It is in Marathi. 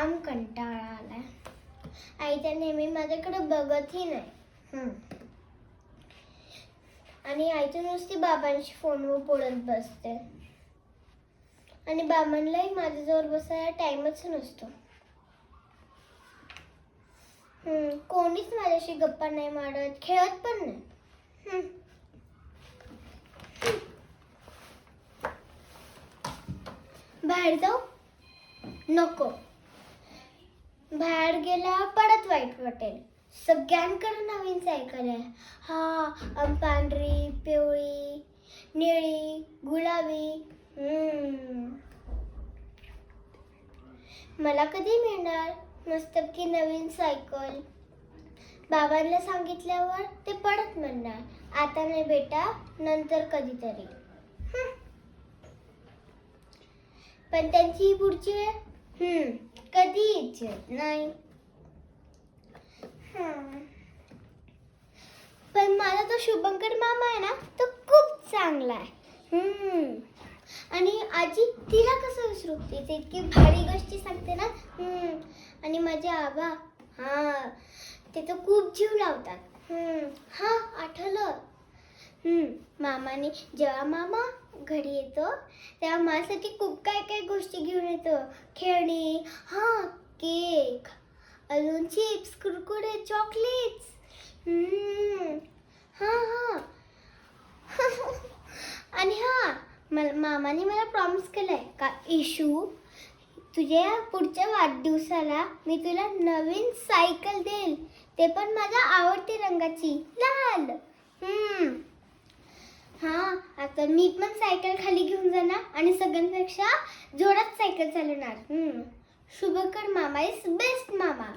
जाम कंटाळा आलाय. आई तर नेहमी माझ्याकडे बघतही नाही. आणि आई तर नुसती बाबांशी फोनवर बोलत बसते. आणि बाबांनाही माझ्याजवळ बसायला टाइमच नसतो. कोणीच माझ्याशी गप्पा नाही मारत, खेळत पण नाही. बाहेर जाऊ नको. बाहेर गेला परत वाईट वाटेल. सगळ्यांकडे नवीन सायकल आहे. पांढरी, पिवळी, निळी, गुलाबी. मला कधी मिळणार मस्तपैकी नवीन सायकल? बाबांना सांगितल्यावर ते परत म्हणणार, आता नाही बेटा, नंतर कधीतरी. पण त्यांची पुढची वेळ कधी इच्छित नाही. पण माझा तो शुभंकर मामा आहे ना, तो खूप चांगला आहे. आणि आजी, तिला कसं विसरू, तिथे इतकी भारी गोष्टी सांगते ना. आणि माझे आबा, ते तर खूप जीव लावतात. आठवलं. मामाने, जेव्हा मामा घरी येतो तेव्हा माझ्यासाठी खूप काय गोष्टी घेऊन येतो. खेळणी, केक, अजून चिप्स, कुरकुरे, चॉकलेट्स. आणि मामाने मला प्रॉमिस केलंय का इशू, तुझ्या पुढच्या वाढदिवसाला मी तुला नवीन सायकल देईल, ते पण माझ्या आवडती रंगाची, लाल. आता मी पण सायकल खाली घेऊन जाणार आणि सगळ्यांपेक्षा जोरात सायकल चालवणार. शुभकर मामा इज बेस्ट मामा.